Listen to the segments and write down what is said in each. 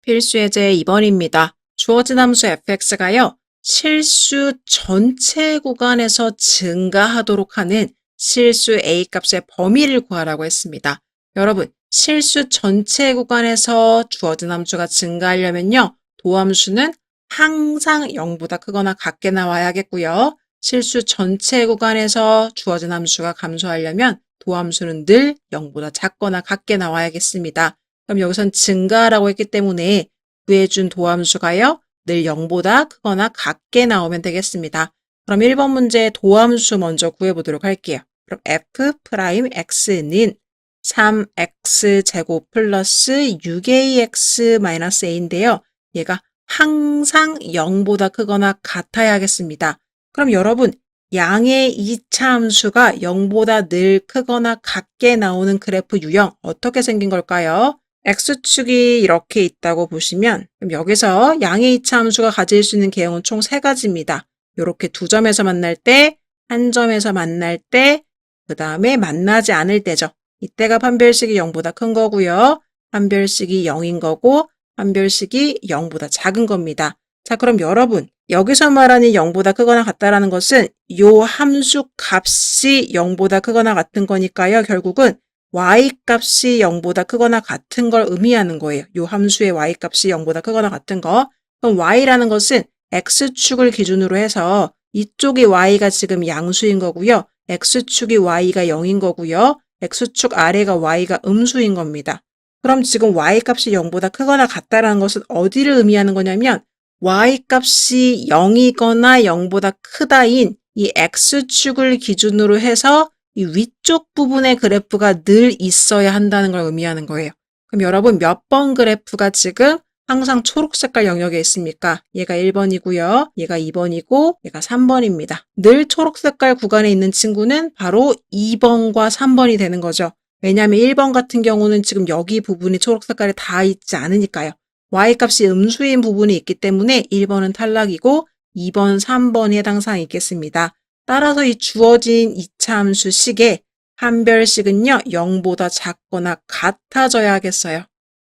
필수 예제 2번입니다. 주어진 함수 fx가요. 실수 전체 구간에서 증가하도록 하는 실수 a 값의 범위를 구하라고 했습니다. 여러분, 실수 전체 구간에서 주어진 함수가 증가하려면요. 도함수는 항상 0보다 크거나 같게 나와야겠고요. 실수 전체 구간에서 주어진 함수가 감소하려면 도함수는 늘 0보다 작거나 같게 나와야겠습니다. 그럼 여기선 증가라고 했기 때문에 구해준 도함수가요. 늘 0보다 크거나 같게 나오면 되겠습니다. 그럼 1번 문제 도함수 먼저 구해보도록 할게요. 그럼 f'x는 3x제곱 플러스 6ax-a인데요. 얘가 항상 0보다 크거나 같아야 하겠습니다. 그럼 여러분, 양의 2차 함수가 0보다 늘 크거나 같게 나오는 그래프 유형 어떻게 생긴 걸까요? x축이 이렇게 있다고 보시면 그럼 여기서 양의 2차 함수가 가질 수 있는 개형은 총 3가지입니다. 이렇게 두 점에서 만날 때, 한 점에서 만날 때, 그 다음에 만나지 않을 때죠. 이때가 판별식이 0보다 큰 거고요. 판별식이 0인 거고 판별식이 0보다 작은 겁니다. 자, 그럼 여러분 여기서 말하는 0보다 크거나 같다라는 것은 요 함수 값이 0보다 크거나 같은 거니까요. 결국은 y값이 0보다 크거나 같은 걸 의미하는 거예요. 요 함수의 y값이 0보다 크거나 같은 거. 그럼 y라는 것은 x축을 기준으로 해서 이쪽이 y가 지금 양수인 거고요. x축이 y가 0인 거고요. x축 아래가 y가 음수인 겁니다. 그럼 지금 y값이 0보다 크거나 같다라는 것은 어디를 의미하는 거냐면 y값이 0이거나 0보다 크다인 이 x축을 기준으로 해서 이 위쪽 부분의 그래프가 늘 있어야 한다는 걸 의미하는 거예요. 그럼 여러분 몇 번 그래프가 지금 항상 초록 색깔 영역에 있습니까? 얘가 1번이고요. 얘가 2번이고 얘가 3번입니다. 늘 초록 색깔 구간에 있는 친구는 바로 2번과 3번이 되는 거죠. 왜냐하면 1번 같은 경우는 지금 여기 부분이 초록 색깔에 다 있지 않으니까요. y값이 음수인 부분이 있기 때문에 1번은 탈락이고 2번, 3번이 해당 사항이 있겠습니다. 따라서 이 주어진 2차 함수 식의 판별식은요. 0보다 작거나 같아져야 하겠어요.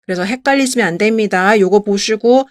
그래서 헷갈리시면 안 됩니다. 요거 보시고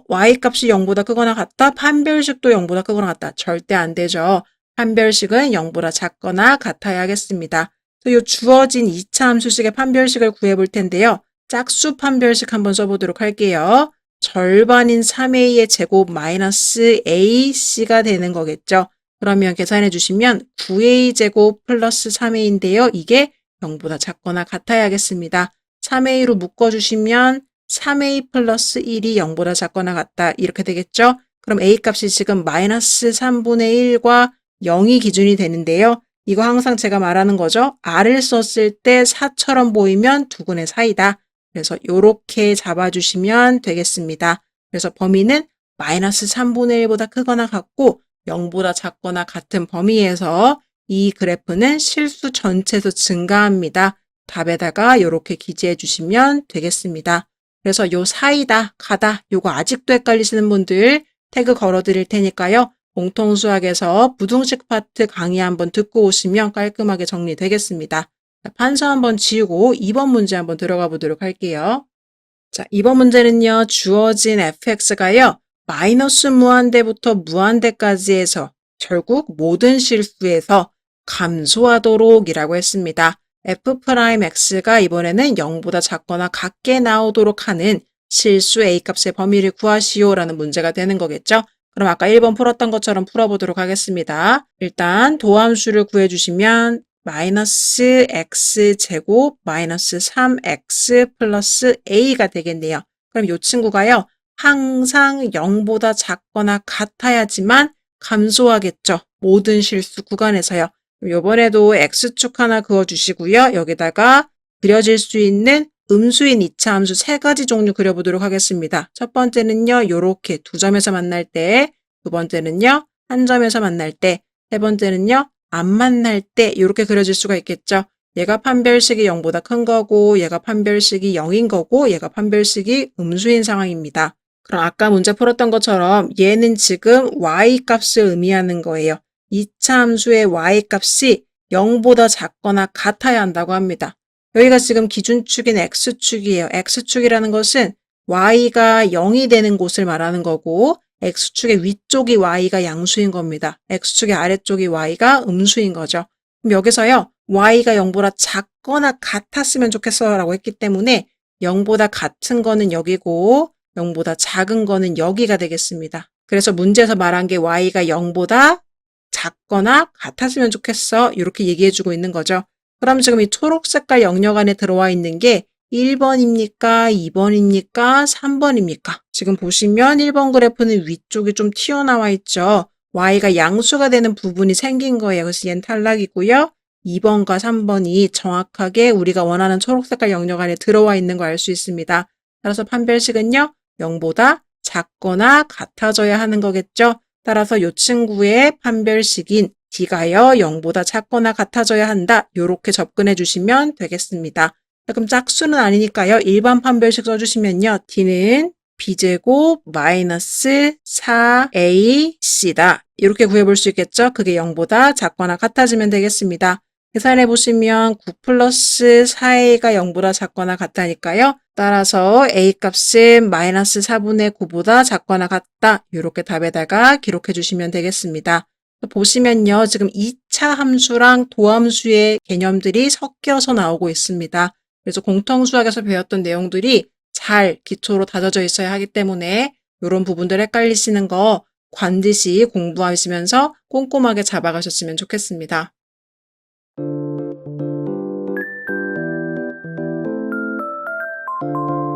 y값이 0보다 크거나 같다? 판별식도 0보다 크거나 같다? 절대 안 되죠. 판별식은 0보다 작거나 같아야 하겠습니다. 요 주어진 2차 함수식의 판별식을 구해볼 텐데요. 짝수 판별식 한번 써보도록 할게요. 절반인 3a의 제곱 마이너스 ac가 되는 거겠죠. 그러면 계산해 주시면 9a 제곱 플러스 3a인데요. 이게 0보다 작거나 같아야 하겠습니다. 3a로 묶어주시면 3a 플러스 1이 0보다 작거나 같다. 이렇게 되겠죠? 그럼 a 값이 지금 마이너스 3분의 1과 0이 기준이 되는데요. 이거 항상 제가 말하는 거죠. r을 썼을 때 4처럼 보이면 두근의 사이다. 그래서 이렇게 잡아주시면 되겠습니다. 그래서 범위는 마이너스 3분의 1보다 크거나 같고 0보다 작거나 같은 범위에서 이 그래프는 실수 전체에서 증가합니다. 답에다가 이렇게 기재해 주시면 되겠습니다. 그래서 요 사이다, 가다, 요거 아직도 헷갈리시는 분들 태그 걸어 드릴 테니까요. 공통수학에서 부등식 파트 강의 한번 듣고 오시면 깔끔하게 정리되겠습니다. 판서 한번 지우고 2번 문제 한번 들어가 보도록 할게요. 자, 2번 문제는요. 주어진 fx가요. 마이너스 무한대부터 무한대까지 해서 결국 모든 실수에서 감소하도록 이라고 했습니다. f'x가 이번에는 0보다 작거나 같게 나오도록 하는 실수 a값의 범위를 구하시오 라는 문제가 되는 거겠죠. 그럼 아까 1번 풀었던 것처럼 풀어보도록 하겠습니다. 일단 도함수를 구해주시면 마이너스 x제곱 마이너스 3x 플러스 a가 되겠네요. 그럼 이 친구가요. 항상 0보다 작거나 같아야지만 감소하겠죠. 모든 실수 구간에서요. 이번에도 x축 하나 그어주시고요. 여기다가 그려질 수 있는 음수인 2차 함수 3가지 종류 그려보도록 하겠습니다. 첫 번째는요. 이렇게 두 점에서 만날 때, 두 번째는요. 한 점에서 만날 때, 세 번째는요. 안 만날 때 이렇게 그려질 수가 있겠죠. 얘가 판별식이 0보다 큰 거고 얘가 판별식이 0인 거고 얘가 판별식이 음수인 상황입니다. 그럼 아까 문제 풀었던 것처럼 얘는 지금 y값을 의미하는 거예요. 2차 함수의 y값이 0보다 작거나 같아야 한다고 합니다. 여기가 지금 기준축인 x축이에요. x축이라는 것은 y가 0이 되는 곳을 말하는 거고 x축의 위쪽이 y가 양수인 겁니다. x축의 아래쪽이 y가 음수인 거죠. 그럼 여기서요. y가 0보다 작거나 같았으면 좋겠어 라고 했기 때문에 0보다 같은 거는 여기고 0보다 작은 거는 여기가 되겠습니다. 그래서 문제에서 말한 게 y가 0보다 작거나 같았으면 좋겠어 이렇게 얘기해주고 있는 거죠. 그럼 지금 이 초록 색깔 영역 안에 들어와 있는 게 1번입니까? 2번입니까? 3번입니까? 지금 보시면 1번 그래프는 위쪽이 좀 튀어나와 있죠. y가 양수가 되는 부분이 생긴 거예요. 그래서 얘는 탈락이고요. 2번과 3번이 정확하게 우리가 원하는 초록 색깔 영역 안에 들어와 있는 걸 알 수 있습니다. 따라서 판별식은요. 0보다 작거나 같아져야 하는 거겠죠. 따라서 이 친구의 판별식인 D가요. 0보다 작거나 같아져야 한다. 이렇게 접근해 주시면 되겠습니다. 그럼 짝수는 아니니까요. 일반 판별식 써주시면요. D는 B제곱 마이너스 4AC다. 이렇게 구해볼 수 있겠죠? 그게 0보다 작거나 같아지면 되겠습니다. 계산해 보시면 9 플러스 4A가 0보다 작거나 같다니까요. 따라서 A 값은 마이너스 4분의 9보다 작거나 같다. 이렇게 답에다가 기록해 주시면 되겠습니다. 보시면요. 지금 2차 함수랑 도함수의 개념들이 섞여서 나오고 있습니다. 그래서 공통수학에서 배웠던 내용들이 잘 기초로 다져져 있어야 하기 때문에 이런 부분들 헷갈리시는 거 반드시 공부하시면서 꼼꼼하게 잡아가셨으면 좋겠습니다.